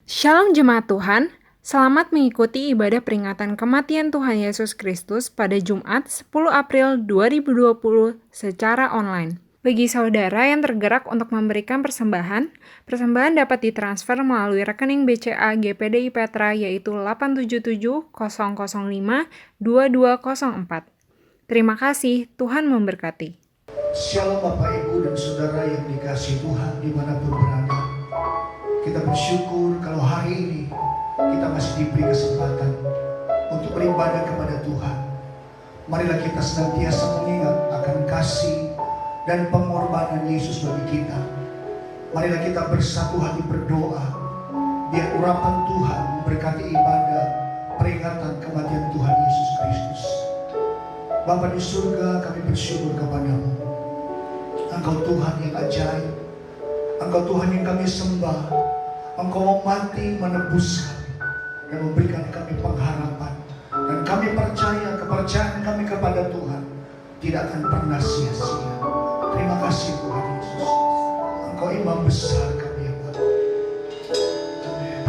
Shalom jemaat Tuhan, selamat mengikuti ibadah peringatan kematian Tuhan Yesus Kristus pada Jumat 10 April 2020 secara online. Bagi saudara yang tergerak untuk memberikan persembahan, persembahan dapat ditransfer melalui rekening BCA GPDI Petra yaitu 877 005 2204. Terima kasih, Tuhan memberkati. Shalom Bapak Ibu dan Saudara yang dikasihi Tuhan dimanapun berada. Kita bersyukur kalau hari ini kita masih diberi kesempatan untuk beribadah kepada Tuhan. Marilah kita senantiasa mengingat akan kasih dan pengorbanan Yesus bagi kita. Marilah kita bersatu hati berdoa, biar urapan Tuhan memberkati ibadah peringatan kematian Tuhan Yesus Kristus. Bapa di surga, kami bersyukur kepadamu. Engkau Tuhan yang ajaib, Engkau Tuhan yang kami sembah. Engkau mau mati menebus kami dan memberikan kami pengharapan. Dan kami percaya kepercayaan kami kepada Tuhan tidak akan pernah sia-sia. Terima kasih Tuhan Yesus. Engkau Imam besar kami ya Bapa. Amin.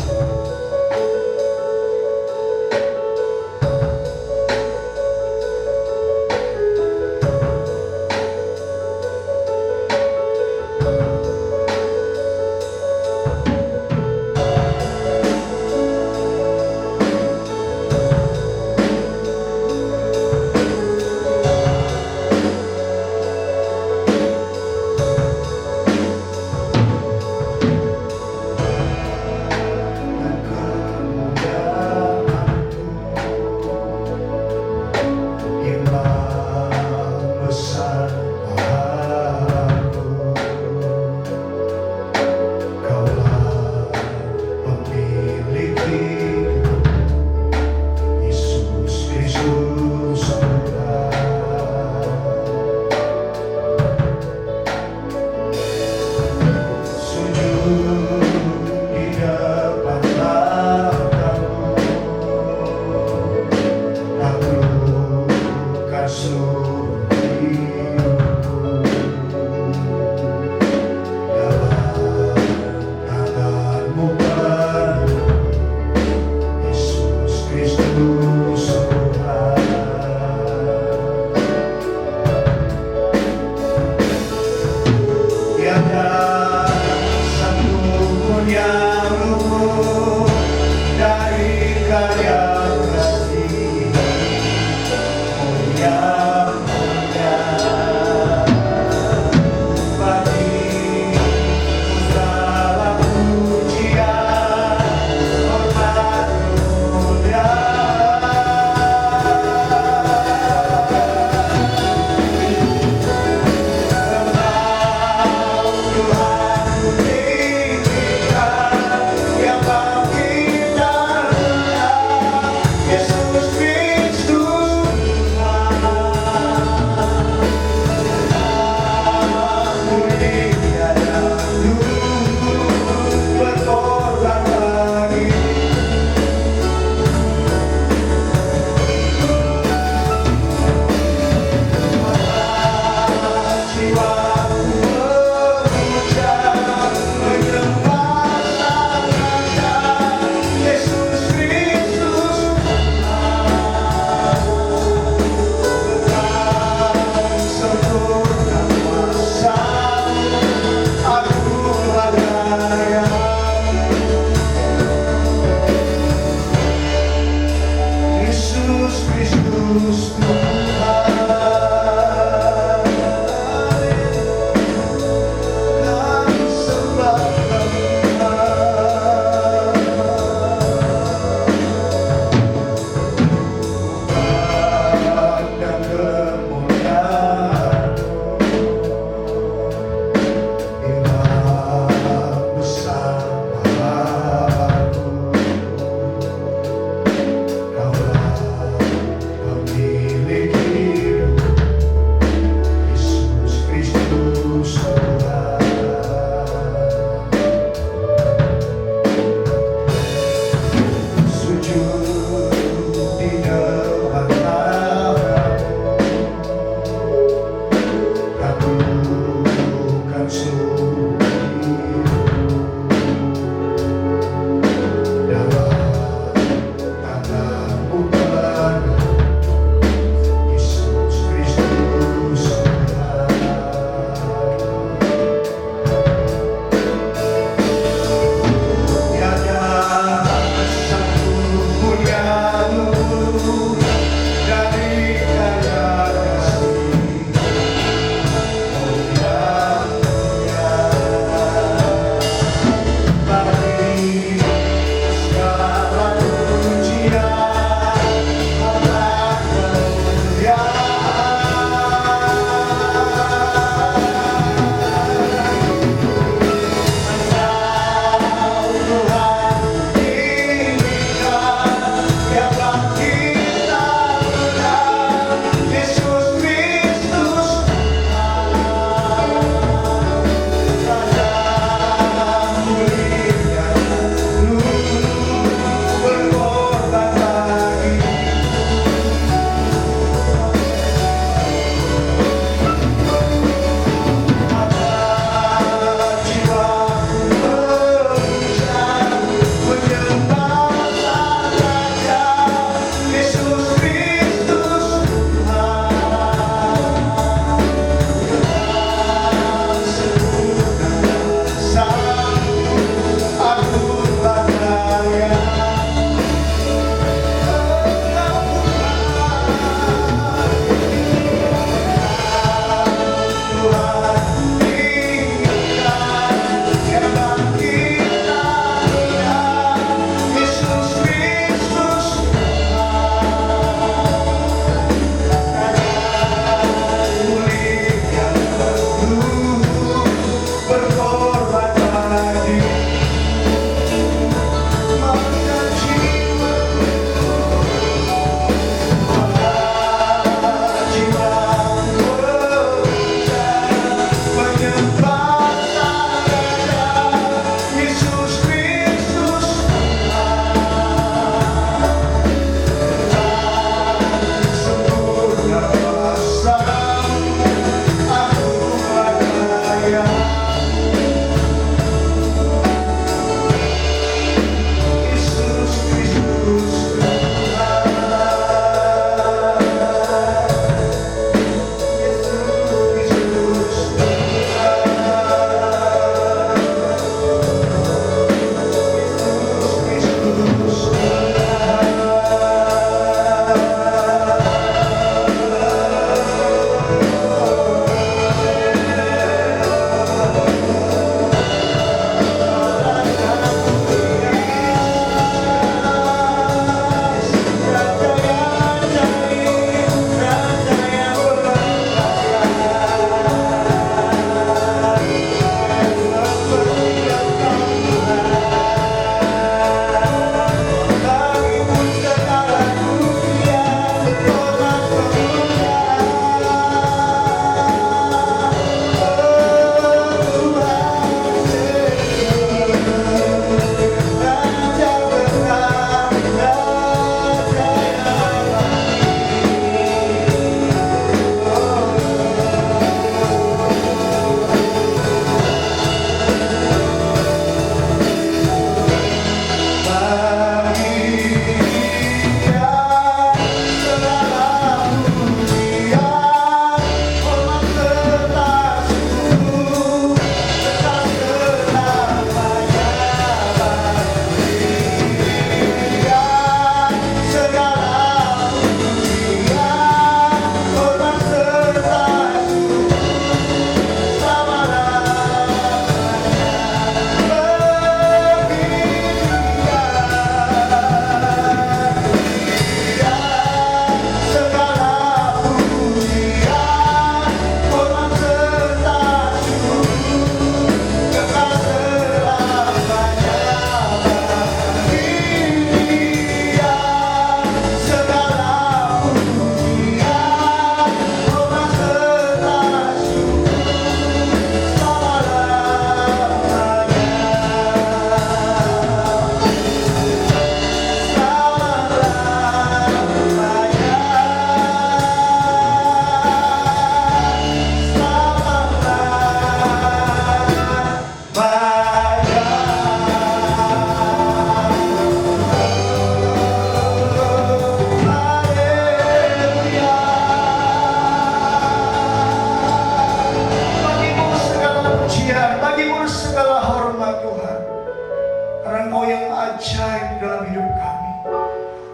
yang ajaib dalam hidup kami.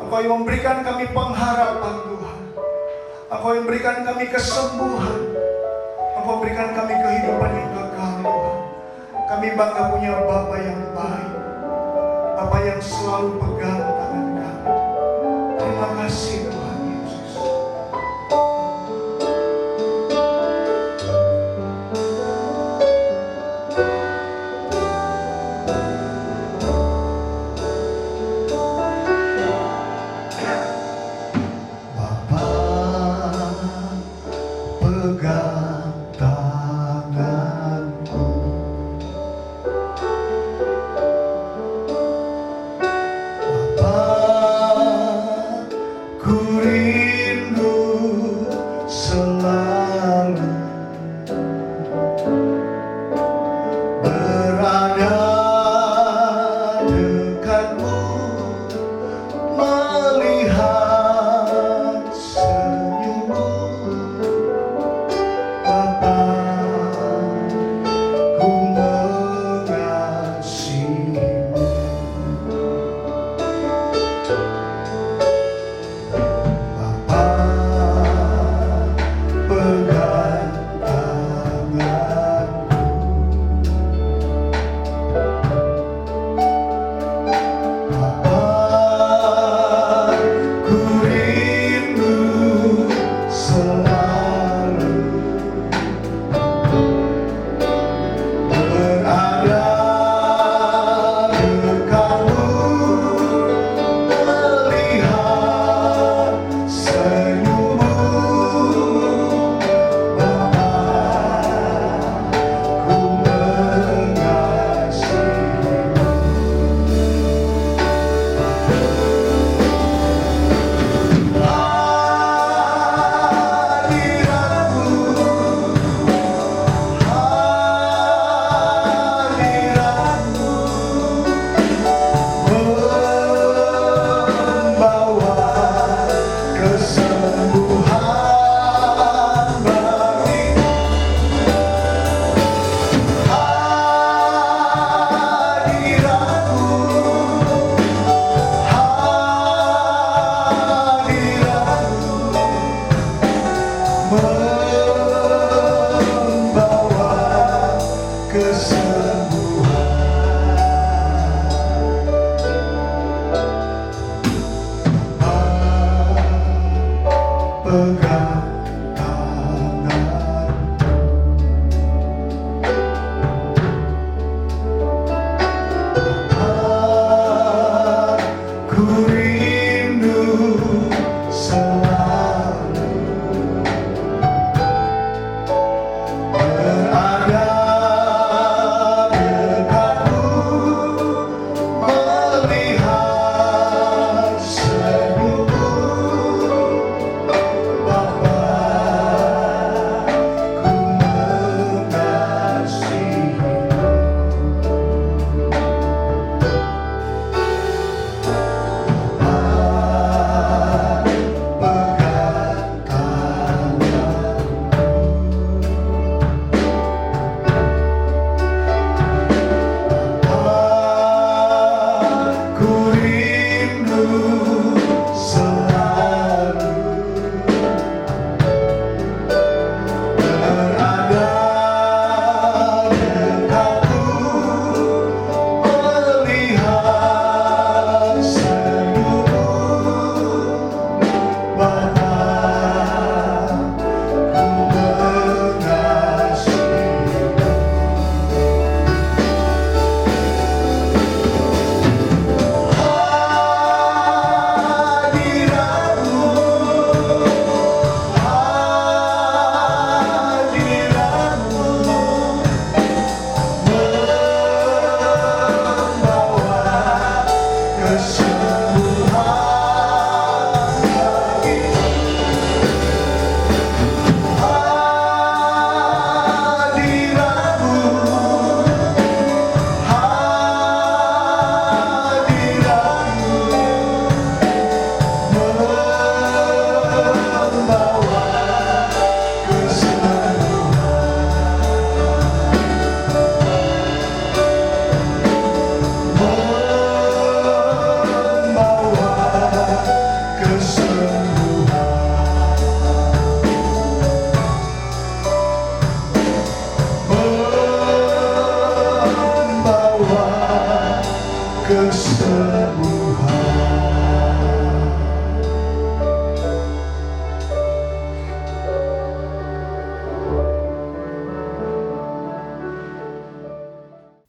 Engkau yang memberikan kami pengharapan Tuhan. Engkau yang memberikan kami kesembuhan. Engkau berikan kami kehidupan yang kekal Tuhan. Kami bangga punya Bapa yang baik, Bapa yang selalu pegang tangan kami. Terima kasih Tuhan Yesus. Bapa pegang tanganku, Bapa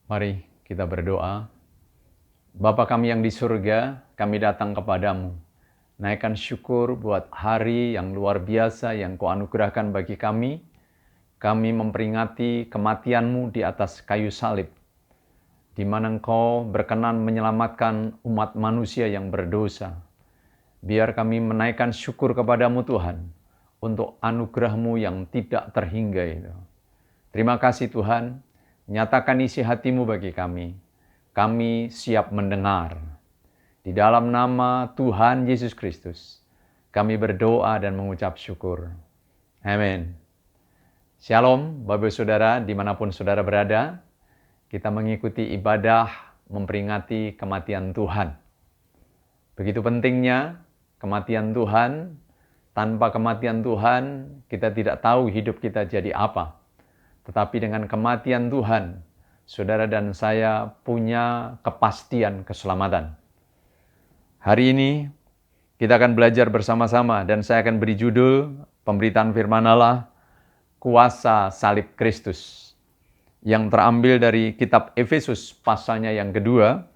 Mari kita berdoa. Bapa kami yang di surga, kami datang kepadamu. Naikkan syukur buat hari yang luar biasa yang Kau anugerahkan bagi kami. Kami memperingati kematian-Mu di atas kayu salib, di mana Engkau berkenan menyelamatkan umat manusia yang berdosa. Biar kami menaikkan syukur kepadamu Tuhan, untuk anugerah-Mu yang tidak terhingga itu. Terima kasih Tuhan. Nyatakan isi hati-Mu bagi kami. Kami siap mendengar. Di dalam nama Tuhan Yesus Kristus, kami berdoa dan mengucap syukur. Amin. Shalom, Bapak Saudara, dimanapun Saudara berada. Kita mengikuti ibadah memperingati kematian Tuhan. Begitu pentingnya kematian Tuhan. Tanpa kematian Tuhan, kita tidak tahu hidup kita jadi apa. Tetapi dengan kematian Tuhan, saudara dan saya punya kepastian keselamatan. Hari ini kita akan belajar bersama-sama dan saya akan beri judul pemberitaan firman Allah, Kuasa Salib Kristus, yang terambil dari kitab Efesus pasalnya yang kedua,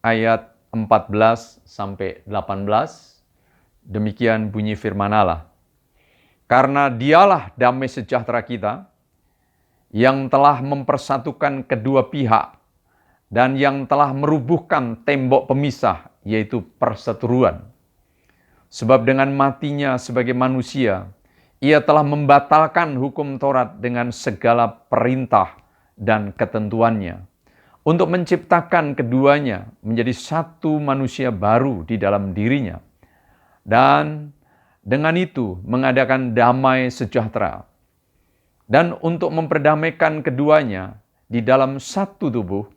ayat 14 sampai 18. Demikian bunyi firman Allah. Karena Dialah damai sejahtera kita, yang telah mempersatukan kedua pihak dan yang telah merubuhkan tembok pemisah, yaitu perseteruan. Sebab dengan matinya sebagai manusia, ia telah membatalkan hukum Taurat dengan segala perintah dan ketentuannya, untuk menciptakan keduanya menjadi satu manusia baru di dalam dirinya, dan dengan itu mengadakan damai sejahtera. Dan untuk memperdamaikan keduanya di dalam satu tubuh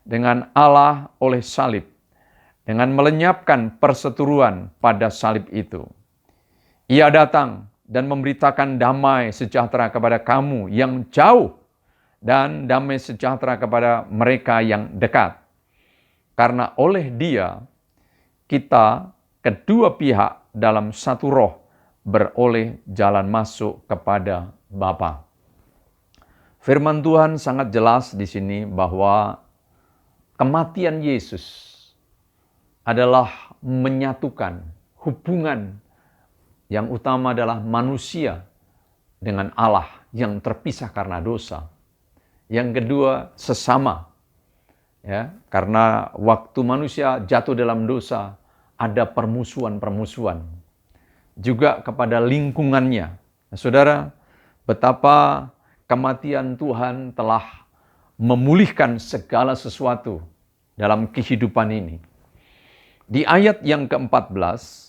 dengan Allah oleh salib, dengan melenyapkan perseteruan pada salib itu. Ia datang dan memberitakan damai sejahtera kepada kamu yang jauh dan damai sejahtera kepada mereka yang dekat. Karena oleh Dia, kita kedua pihak dalam satu roh beroleh jalan masuk kepada Bapa. Firman Tuhan sangat jelas di sini bahwa kematian Yesus adalah menyatukan hubungan yang utama adalah manusia dengan Allah yang terpisah karena dosa. Yang kedua, sesama. Ya, karena waktu manusia jatuh dalam dosa, ada permusuhan-permusuhan. Juga kepada lingkungannya. Nah, saudara, betapa kematian Tuhan telah memulihkan segala sesuatu dalam kehidupan ini. Di ayat yang ke-14,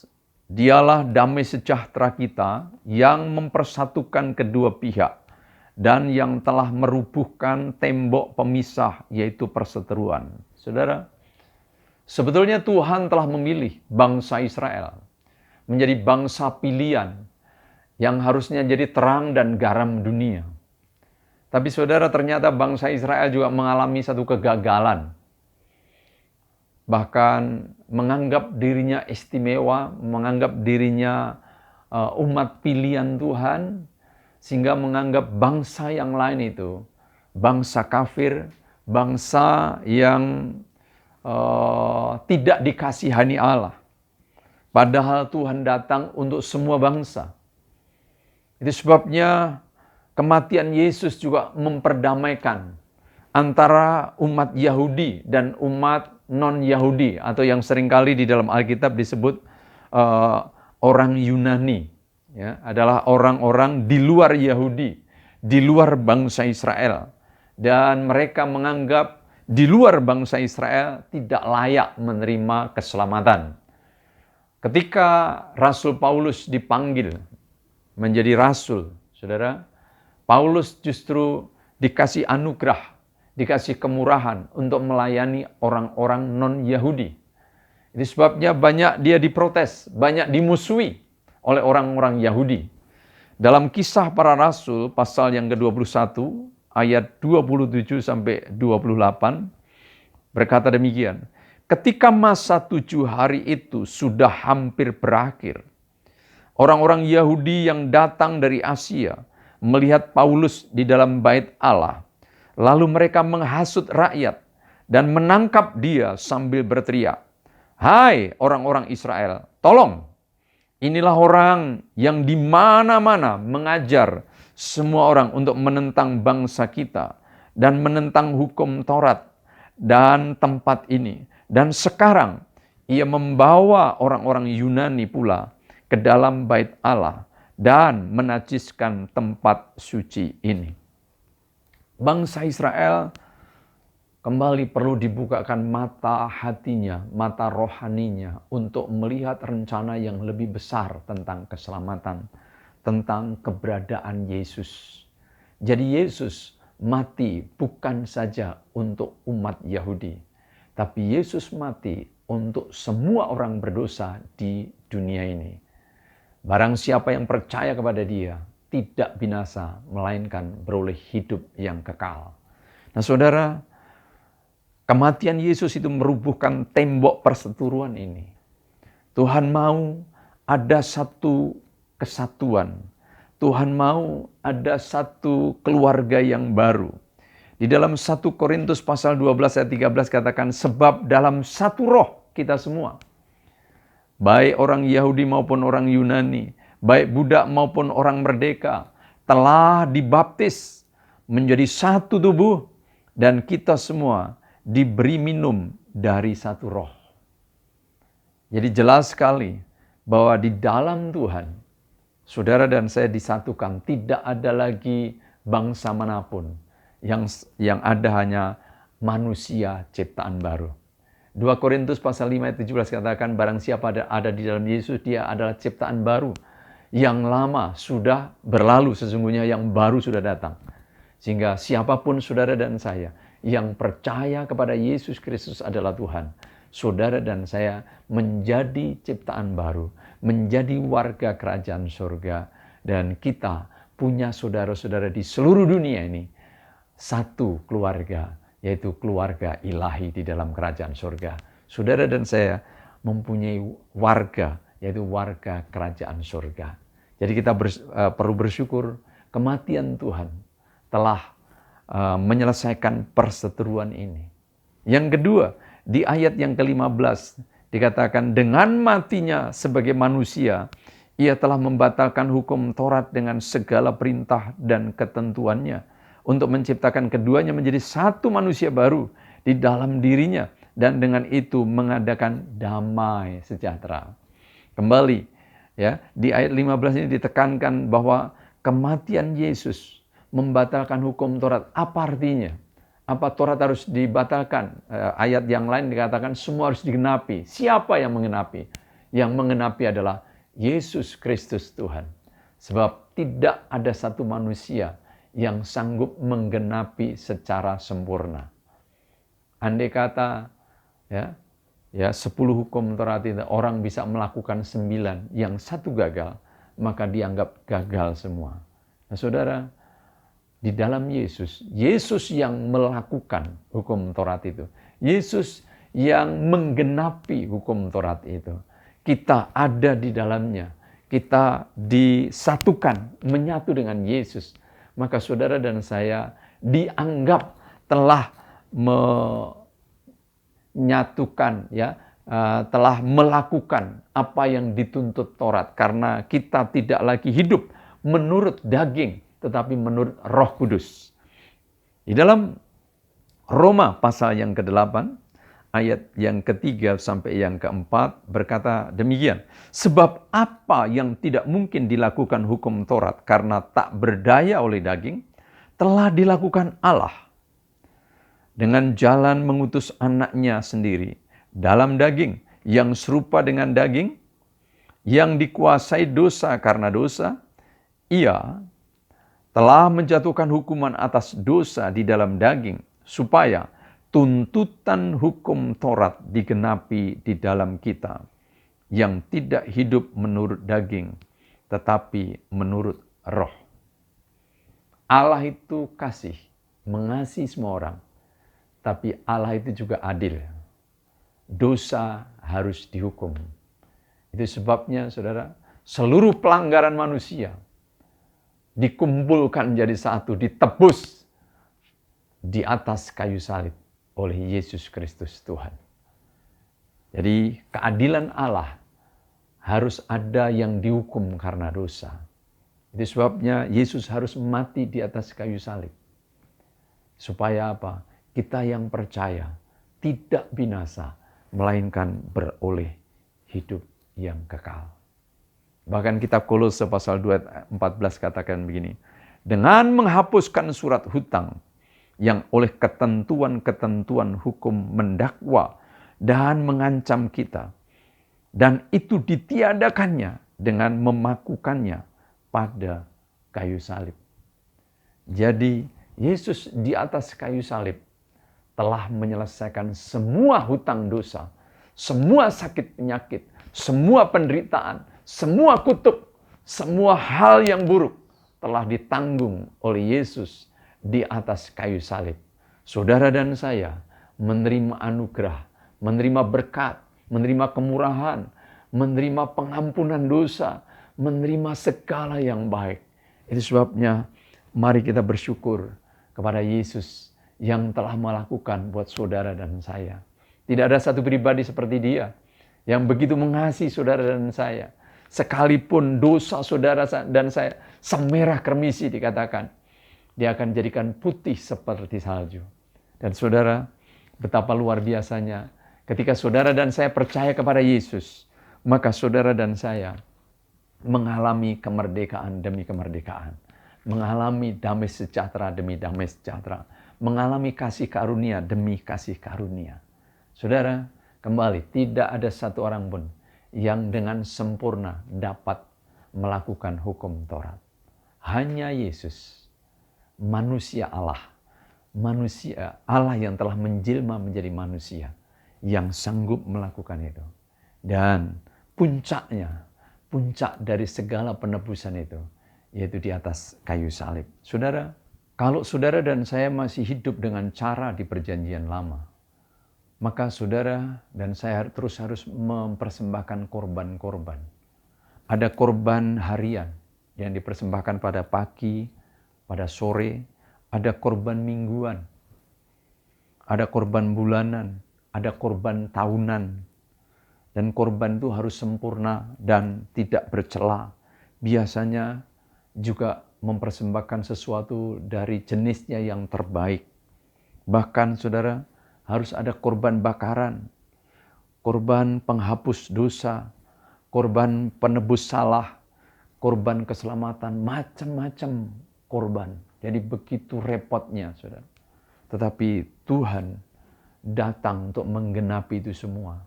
Dialah damai sejahtera kita yang mempersatukan kedua pihak dan yang telah merubuhkan tembok pemisah, yaitu perseteruan. Saudara, sebetulnya Tuhan telah memilih bangsa Israel menjadi bangsa pilihan yang harusnya jadi terang dan garam dunia. Tapi saudara, ternyata bangsa Israel juga mengalami satu kegagalan. Bahkan menganggap dirinya istimewa, menganggap dirinya umat pilihan Tuhan, sehingga menganggap bangsa yang lain itu bangsa kafir, bangsa yang tidak dikasihani Allah. Padahal Tuhan datang untuk semua bangsa. Itu sebabnya kematian Yesus juga memperdamaikan antara umat Yahudi dan umat non-Yahudi, atau yang seringkali di dalam Alkitab disebut orang Yunani. Ya, adalah orang-orang di luar Yahudi, di luar bangsa Israel. Dan mereka menganggap di luar bangsa Israel tidak layak menerima keselamatan. Ketika Rasul Paulus dipanggil menjadi rasul, saudara, Paulus justru dikasih anugerah, dikasih kemurahan untuk melayani orang-orang non-Yahudi. Itu sebabnya banyak dia diprotes, banyak dimusuhi oleh orang-orang Yahudi. Dalam Kisah Para Rasul pasal yang ke-21 ayat 27 sampai 28 berkata demikian. ketika masa 7 hari itu sudah hampir berakhir, orang-orang Yahudi yang datang dari Asia melihat Paulus di dalam bait Allah. Lalu mereka menghasut rakyat dan menangkap dia sambil berteriak, "Hai orang-orang Israel, tolong! Inilah orang yang di mana-mana mengajar semua orang untuk menentang bangsa kita dan menentang hukum Taurat dan tempat ini. Dan sekarang ia membawa orang-orang Yunani pula ke dalam bait Allah dan menajiskan tempat suci ini." Bangsa Israel kembali perlu dibukakan mata hatinya, mata rohaninya untuk melihat rencana yang lebih besar tentang keselamatan, tentang keberadaan Yesus. Jadi Yesus mati bukan saja untuk umat Yahudi, tapi Yesus mati untuk semua orang berdosa di dunia ini. Barang siapa yang percaya kepada Dia tidak binasa, melainkan beroleh hidup yang kekal. Nah saudara, kematian Yesus itu merubuhkan tembok perseteruan ini. Tuhan mau ada satu kesatuan. Tuhan mau ada satu keluarga yang baru. Di dalam 1 Korintus pasal 12 ayat 13 katakan, sebab dalam satu roh kita semua, baik orang Yahudi maupun orang Yunani, baik budak maupun orang merdeka, telah dibaptis menjadi satu tubuh, dan kita semua diberi minum dari satu roh. Jadi jelas sekali bahwa di dalam Tuhan, saudara dan saya disatukan. Tidak ada lagi bangsa manapun. Yang ada hanya manusia ciptaan baru. 2 Korintus pasal 5 ayat 17 katakan, barang siapa ada di dalam Yesus, dia adalah ciptaan baru. Yang lama sudah berlalu, sesungguhnya yang baru sudah datang. Sehingga siapapun saudara dan saya yang percaya kepada Yesus Kristus adalah Tuhan, saudara dan saya menjadi ciptaan baru, menjadi warga kerajaan surga, dan kita punya saudara-saudara di seluruh dunia ini, satu keluarga, yaitu keluarga ilahi di dalam kerajaan surga. Saudara dan saya mempunyai warga, yaitu warga kerajaan surga. Jadi kita perlu bersyukur kematian Tuhan telah menyelesaikan perseteruan ini. Yang kedua, di ayat yang ke-15 dikatakan, dengan matinya sebagai manusia, ia telah membatalkan hukum Taurat dengan segala perintah dan ketentuannya, untuk menciptakan keduanya menjadi satu manusia baru di dalam dirinya, dan dengan itu mengadakan damai sejahtera. Kembali, ya, di ayat 15 ini ditekankan bahwa kematian Yesus membatalkan hukum Taurat. Apa artinya? Apa Taurat harus dibatalkan? Ayat yang lain dikatakan semua harus digenapi. Siapa yang mengenapi? Yang mengenapi adalah Yesus Kristus Tuhan. Sebab tidak ada satu manusia yang sanggup menggenapi secara sempurna. Andai kata ya 10 hukum Taurat itu orang bisa melakukan 9, yang satu gagal, maka dianggap gagal semua. Nah saudara, di dalam Yesus, Yesus yang melakukan hukum Taurat itu, Yesus yang menggenapi hukum Taurat itu, kita ada di dalamnya, kita disatukan, menyatu dengan Yesus, maka saudara dan saya dianggap telah menyatukan, telah melakukan apa yang dituntut Taurat, karena kita tidak lagi hidup menurut daging, tetapi menurut Roh Kudus. Di dalam Roma pasal yang ke-8, ayat yang ke-3 sampai yang ke-4 berkata demikian, sebab apa yang tidak mungkin dilakukan hukum Taurat karena tak berdaya oleh daging, telah dilakukan Allah dengan jalan mengutus anaknya sendiri dalam daging, yang serupa dengan daging, yang dikuasai dosa karena dosa. Ia telah menjatuhkan hukuman atas dosa di dalam daging, supaya tuntutan hukum Taurat digenapi di dalam kita, yang tidak hidup menurut daging, tetapi menurut roh. Allah itu kasih, mengasihi semua orang, tapi Allah itu juga adil. dosa harus dihukum. Itu sebabnya saudara, seluruh pelanggaran manusia dikumpulkan jadi satu, ditebus di atas kayu salib oleh Yesus Kristus Tuhan. Jadi keadilan Allah harus ada yang dihukum karena dosa. Itu sebabnya Yesus harus mati di atas kayu salib. Supaya apa? Kita yang percaya tidak binasa, melainkan beroleh hidup yang kekal. Bahkan kitab Kolose pasal 2:14 katakan begini, dengan menghapuskan surat hutang yang oleh ketentuan-ketentuan hukum mendakwa dan mengancam kita, dan itu ditiadakannya dengan memakukannya pada kayu salib. Jadi Yesus di atas kayu salib telah menyelesaikan semua hutang dosa, semua sakit penyakit, semua penderitaan, semua kutuk, semua hal yang buruk telah ditanggung oleh Yesus di atas kayu salib. Saudara dan saya menerima anugerah, menerima berkat, menerima kemurahan, menerima pengampunan dosa, menerima segala yang baik. Itu sebabnya mari kita bersyukur kepada Yesus yang telah melakukan buat saudara dan saya. Tidak ada satu pribadi seperti Dia yang begitu mengasihi saudara dan saya. Sekalipun dosa saudara dan saya semerah kermisi dikatakan, Dia akan jadikan putih seperti salju. Dan saudara, betapa luar biasanya ketika saudara dan saya percaya kepada Yesus, maka saudara dan saya mengalami kemerdekaan demi kemerdekaan, mengalami damai sejahtera demi damai sejahtera, mengalami kasih karunia demi kasih karunia. Saudara, kembali, tidak ada satu orang pun yang dengan sempurna dapat melakukan hukum Taurat. Hanya Yesus, manusia Allah yang telah menjelma menjadi manusia, yang sanggup melakukan itu. Dan puncak dari segala penebusan itu, yaitu di atas kayu salib. Saudara, kalau saudara dan saya masih hidup dengan cara di perjanjian lama, maka saudara dan saya terus harus mempersembahkan korban-korban. Ada korban harian yang dipersembahkan pada pagi, pada sore, ada korban mingguan, ada korban bulanan, ada korban tahunan. Dan korban itu harus sempurna dan tidak bercela. Biasanya juga mempersembahkan sesuatu dari jenisnya yang terbaik. Bahkan saudara, harus ada korban bakaran, korban penghapus dosa, korban penebus salah, korban keselamatan, macam-macam korban. Jadi begitu repotnya, saudara. Tetapi Tuhan datang untuk menggenapi itu semua.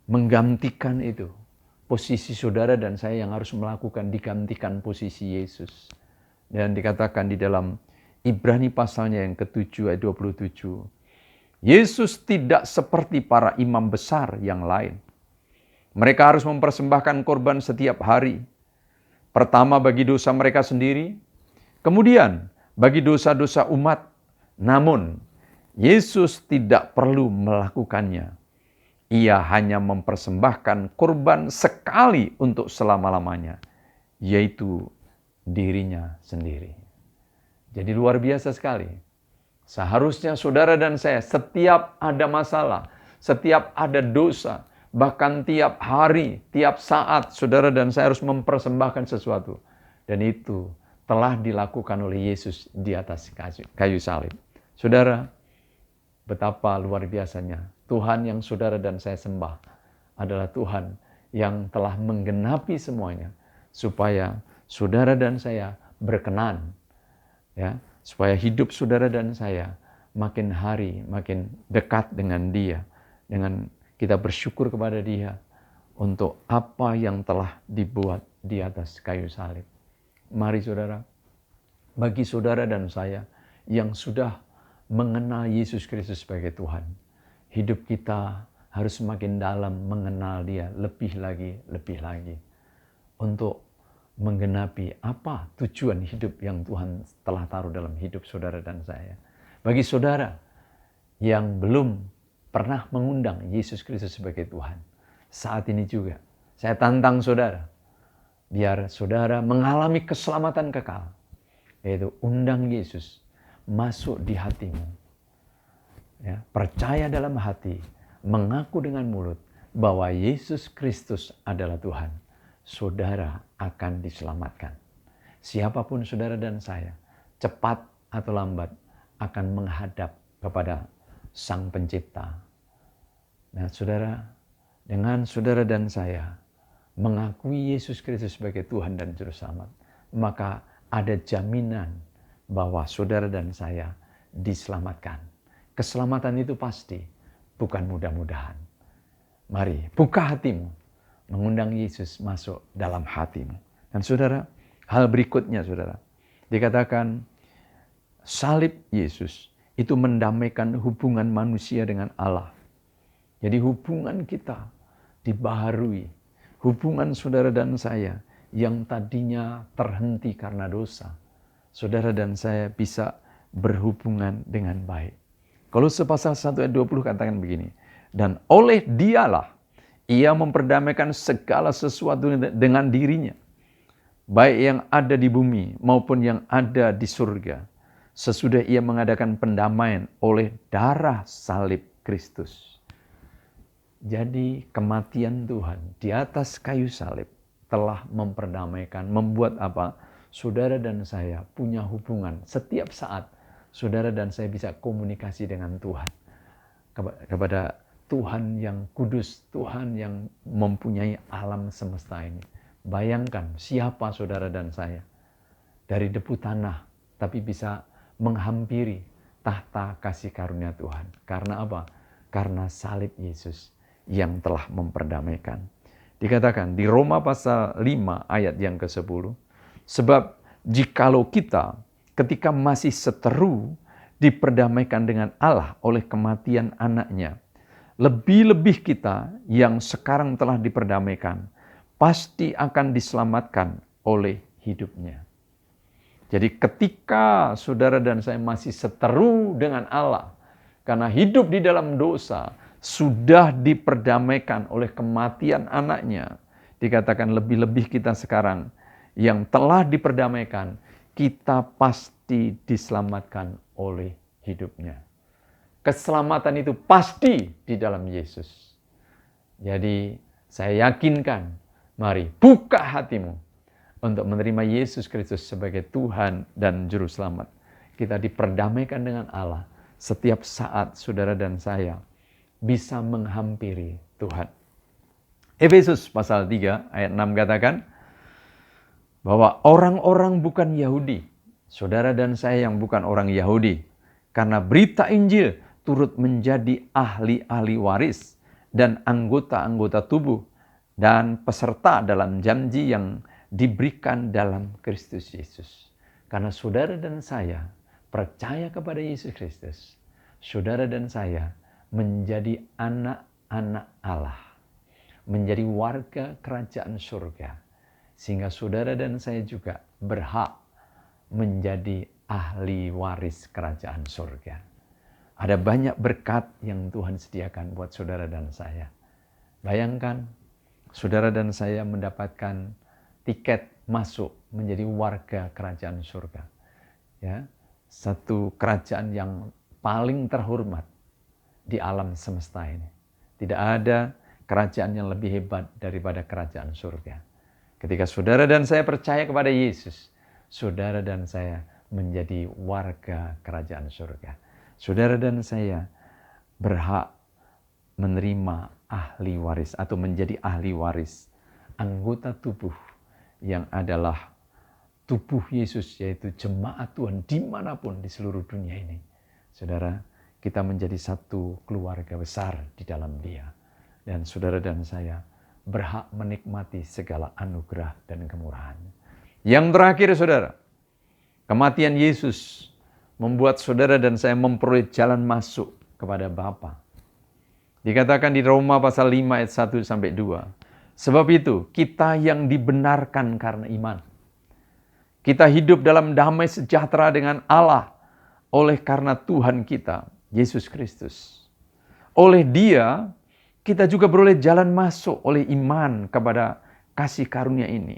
Menggantikan itu. Posisi saudara dan saya yang harus melakukan digantikan posisi Yesus. Dan dikatakan di dalam Ibrani pasalnya yang ke-7 ayat 27. Yesus tidak seperti para imam besar yang lain. Mereka harus mempersembahkan korban setiap hari. Pertama bagi dosa mereka sendiri, kemudian bagi dosa-dosa umat. Namun, Yesus tidak perlu melakukannya. Ia hanya mempersembahkan korban sekali untuk selama-lamanya, yaitu dirinya sendiri. Jadi luar biasa sekali. Seharusnya saudara dan saya setiap ada masalah, setiap ada dosa, bahkan tiap hari, tiap saat saudara dan saya harus mempersembahkan sesuatu. Dan itu telah dilakukan oleh Yesus di atas kayu salib. Saudara, betapa luar biasanya. Tuhan yang saudara dan saya sembah adalah Tuhan yang telah menggenapi semuanya. Supaya saudara dan saya berkenan. Ya, supaya hidup saudara dan saya makin hari makin dekat dengan Dia. Dengan kita bersyukur kepada Dia untuk apa yang telah dibuat di atas kayu salib. Mari saudara, bagi saudara dan saya yang sudah mengenal Yesus Kristus sebagai Tuhan, hidup kita harus semakin dalam mengenal Dia lebih lagi. Untuk menggenapi apa tujuan hidup yang Tuhan telah taruh dalam hidup saudara dan saya. Bagi saudara yang belum pernah mengundang Yesus Kristus sebagai Tuhan. Saat ini juga saya tantang saudara, biar saudara mengalami keselamatan kekal, yaitu undang Yesus masuk di hatimu. Ya, percaya dalam hati, mengaku dengan mulut bahwa Yesus Kristus adalah Tuhan, saudara akan diselamatkan. Siapapun saudara dan saya, cepat atau lambat akan menghadap kepada Sang Pencipta. Nah, saudara, dengan saudara dan saya mengakui Yesus Kristus sebagai Tuhan dan Juru Selamat, maka ada jaminan bahwa saudara dan saya diselamatkan. Keselamatan itu pasti, bukan mudah-mudahan. Mari, buka hatimu, mengundang Yesus masuk dalam hatimu. Dan saudara, hal berikutnya saudara, dikatakan salib Yesus itu mendamaikan hubungan manusia dengan Allah. Jadi hubungan kita dibaharui. Hubungan saudara dan saya yang tadinya terhenti karena dosa, saudara dan saya bisa berhubungan dengan baik. Kolose pasal 1 ayat 20 katakan begini, dan oleh Dialah ia memperdamaikan segala sesuatu dengan dirinya, baik yang ada di bumi maupun yang ada di surga, sesudah ia mengadakan pendamaian oleh darah salib Kristus. Jadi kematian Tuhan di atas kayu salib telah memperdamaikan, membuat apa? Saudara dan saya punya hubungan setiap saat. Saudara dan saya bisa komunikasi dengan Tuhan. Kepada Tuhan yang kudus, Tuhan yang mempunyai alam semesta ini. Bayangkan siapa saudara dan saya. Dari debu tanah, tapi bisa menghampiri tahta kasih karunia Tuhan. Karena apa? Karena salib Yesus yang telah memperdamaikan. Dikatakan di Roma pasal 5 ayat yang ke-10. Sebab jikalau kita ketika masih seteru diperdamaikan dengan Allah oleh kematian anaknya, lebih-lebih kita yang sekarang telah diperdamaikan pasti akan diselamatkan oleh hidupnya. Jadi ketika saudara dan saya masih seteru dengan Allah, karena hidup di dalam dosa, sudah diperdamaikan oleh kematian anaknya, dikatakan lebih-lebih kita sekarang yang telah diperdamaikan, kita pasti diselamatkan oleh hidupnya. Keselamatan itu pasti di dalam Yesus. Jadi saya yakinkan, mari buka hatimu untuk menerima Yesus Kristus sebagai Tuhan dan Juru Selamat. Kita diperdamaikan dengan Allah setiap saat saudara dan saya bisa menghampiri Tuhan. Efesus pasal 3 ayat 6 katakan bahwa orang-orang bukan Yahudi, saudara dan saya yang bukan orang Yahudi, karena berita Injil turut menjadi ahli-ahli waris dan anggota-anggota tubuh dan peserta dalam janji yang diberikan dalam Kristus Yesus. Karena saudara dan saya percaya kepada Yesus Kristus, saudara dan saya menjadi anak-anak Allah, menjadi warga kerajaan surga, sehingga saudara dan saya juga berhak menjadi ahli waris kerajaan surga. Ada banyak berkat yang Tuhan sediakan buat saudara dan saya. Bayangkan, saudara dan saya mendapatkan tiket masuk menjadi warga kerajaan surga. Ya, satu kerajaan yang paling terhormat di alam semesta ini. Tidak ada kerajaan yang lebih hebat daripada kerajaan surga. Ketika saudara dan saya percaya kepada Yesus, saudara dan saya menjadi warga kerajaan surga. Saudara dan saya berhak menerima ahli waris atau menjadi ahli waris, anggota tubuh yang adalah tubuh Yesus, yaitu jemaat Tuhan dimanapun di seluruh dunia ini. Saudara, kita menjadi satu keluarga besar di dalam Dia. Dan saudara dan saya berhak menikmati segala anugerah dan kemurahan. Yang terakhir saudara, kematian Yesus membuat saudara dan saya memperoleh jalan masuk kepada Bapa. Dikatakan di Roma pasal 5 ayat 1 sampai 2. Sebab itu kita yang dibenarkan karena iman, kita hidup dalam damai sejahtera dengan Allah oleh karena Tuhan kita, Yesus Kristus. oleh Dia, kita juga beroleh jalan masuk oleh iman kepada kasih karunia ini.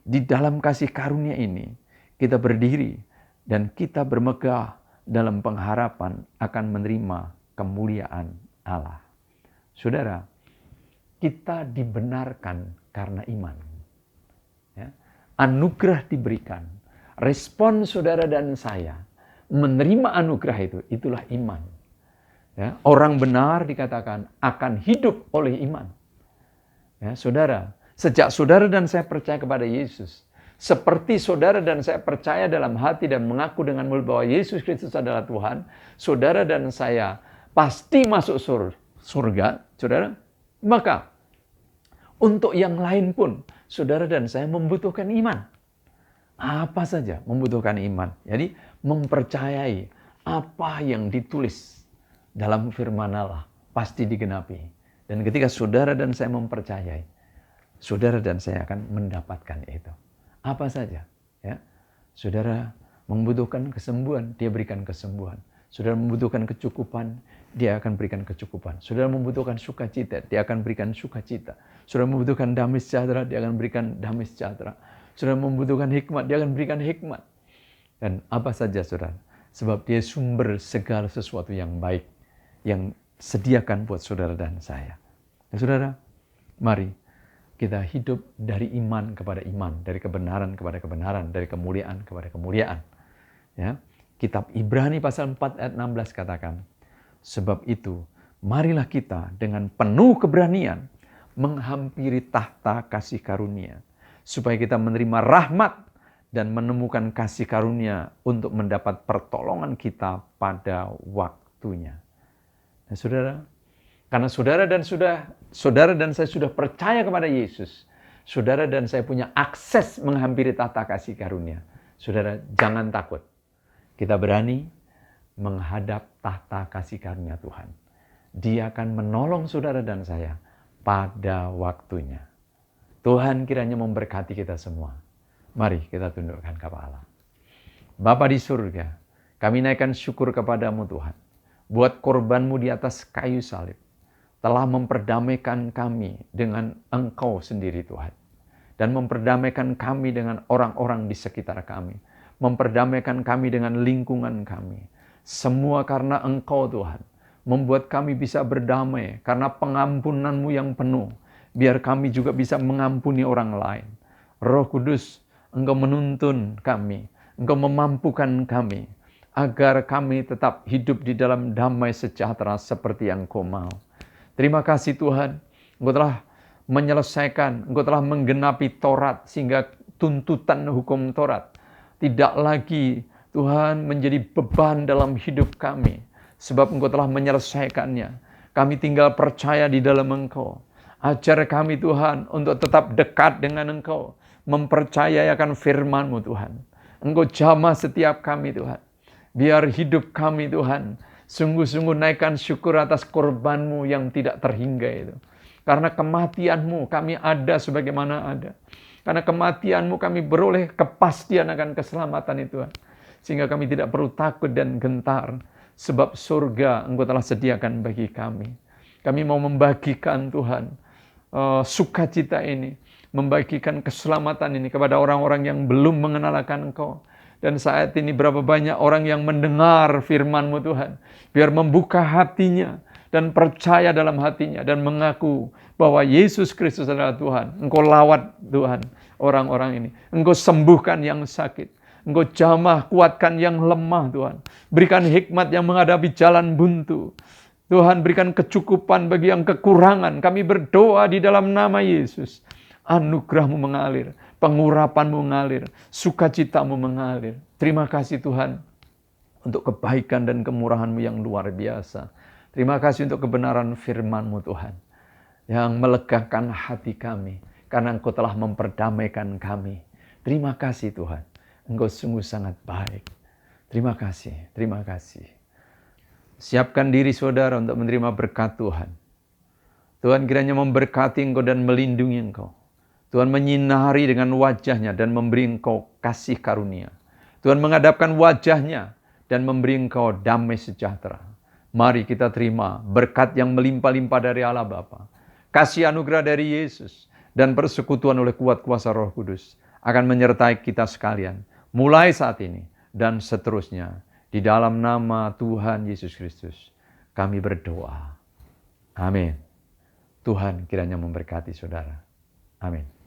Di dalam kasih karunia ini, kita berdiri dan kita bermegah dalam pengharapan akan menerima kemuliaan Allah. Saudara, kita dibenarkan karena iman. Ya. Anugerah diberikan. Respon saudara dan saya menerima anugerah itu, itulah iman. Ya, orang benar dikatakan akan hidup oleh iman. Ya, saudara, sejak saudara dan saya percaya kepada Yesus, seperti saudara dan saya percaya dalam hati dan mengaku dengan mulut bahwa Yesus Kristus adalah Tuhan, saudara dan saya pasti masuk surga, saudara. Maka untuk yang lain pun, saudara dan saya membutuhkan iman. Apa saja membutuhkan iman. Jadi mempercayai apa yang ditulis dalam firman Allah pasti digenapi. Dan ketika saudara dan saya mempercayai, saudara dan saya akan mendapatkan itu. Apa saja, ya. Saudara membutuhkan kesembuhan, Dia berikan kesembuhan. Saudara membutuhkan kecukupan, Dia akan berikan kecukupan. Saudara membutuhkan sukacita, Dia akan berikan sukacita. Saudara membutuhkan damai sejahtera, Dia akan berikan damai sejahtera. Saudara membutuhkan hikmat, Dia akan berikan hikmat. Dan apa saja, saudara, sebab Dia sumber segala sesuatu yang baik, yang sediakan buat saudara dan saya. Nah, saudara, mari kita hidup dari iman kepada iman, dari kebenaran kepada kebenaran, dari kemuliaan kepada kemuliaan. Ya. Kitab Ibrani pasal 4 ayat 16 katakan, sebab itu marilah kita dengan penuh keberanian menghampiri tahta kasih karunia, supaya kita menerima rahmat dan menemukan kasih karunia untuk mendapat pertolongan kita pada waktunya. Nah, saudara, karena saudara dan saya sudah percaya kepada Yesus, saudara dan saya punya akses menghampiri tahta kasih karunia. Saudara, jangan takut. Kita berani menghadap tahta kasih karunia Tuhan. Dia akan menolong saudara dan saya pada waktunya. Tuhan kiranya memberkati kita semua. Mari kita tundukkan kepala. Bapa di surga, kami naikkan syukur kepadamu Tuhan. Buat korbanmu di atas kayu salib. Telah memperdamaikan kami dengan Engkau sendiri Tuhan. Dan memperdamaikan kami dengan orang-orang di sekitar kami. Memperdamaikan kami dengan lingkungan kami. Semua karena Engkau Tuhan. Membuat kami bisa berdamai karena pengampunan-Mu yang penuh. Biar kami juga bisa mengampuni orang lain. Roh Kudus, Engkau menuntun kami. Engkau memampukan kami. Agar kami tetap hidup di dalam damai sejahtera seperti yang Engkau mau. Terima kasih Tuhan, Engkau telah menyelesaikan, Engkau telah menggenapi Taurat, sehingga tuntutan hukum Taurat tidak lagi Tuhan menjadi beban dalam hidup kami. Sebab Engkau telah menyelesaikannya. Kami tinggal percaya di dalam Engkau. Ajar kami Tuhan untuk tetap dekat dengan Engkau. Mempercayai akan firman-Mu Tuhan. Engkau jamah setiap kami Tuhan. Biar hidup kami Tuhan sungguh-sungguh naikkan syukur atas korban-Mu yang tidak terhingga itu. Karena kematian-Mu kami ada sebagaimana ada. Karena kematian-Mu kami beroleh kepastian akan keselamatan itu Tuhan. Sehingga kami tidak perlu takut dan gentar. Sebab surga Engkau telah sediakan bagi kami. Kami mau membagikan Tuhan sukacita ini. Membagikan keselamatan ini kepada orang-orang yang belum mengenal akan Engkau. Dan saat ini berapa banyak orang yang mendengar firman-Mu Tuhan. Biar membuka hatinya dan percaya dalam hatinya. Dan mengaku bahwa Yesus Kristus adalah Tuhan. Engkau lawat Tuhan orang-orang ini. Engkau sembuhkan yang sakit. Engkau jamah kuatkan yang lemah Tuhan. Berikan hikmat yang menghadapi jalan buntu. Tuhan berikan kecukupan bagi yang kekurangan. Kami berdoa di dalam nama Yesus. Anugerah-Mu mengalir. Pengurapan-Mu mengalir, sukacita-Mu mengalir. Terima kasih Tuhan untuk kebaikan dan kemurahan-Mu yang luar biasa. Terima kasih untuk kebenaran firman-Mu Tuhan, yang melegakan hati kami, karena Engkau telah memperdamaikan kami. Terima kasih Tuhan, Engkau sungguh sangat baik. Terima kasih, terima kasih. Siapkan diri saudara untuk menerima berkat Tuhan. Tuhan kiranya memberkati engkau dan melindungi engkau. Tuhan menyinari dengan wajahnya dan memberi engkau kasih karunia. Tuhan menghadapkan wajahnya dan memberi engkau damai sejahtera. Mari kita terima berkat yang melimpah-limpah dari Allah Bapa, kasih anugerah dari Yesus, dan persekutuan oleh kuat kuasa Roh Kudus akan menyertai kita sekalian, mulai saat ini dan seterusnya. Di dalam nama Tuhan Yesus Kristus, kami berdoa. Amin. Tuhan kiranya memberkati saudara. Amin.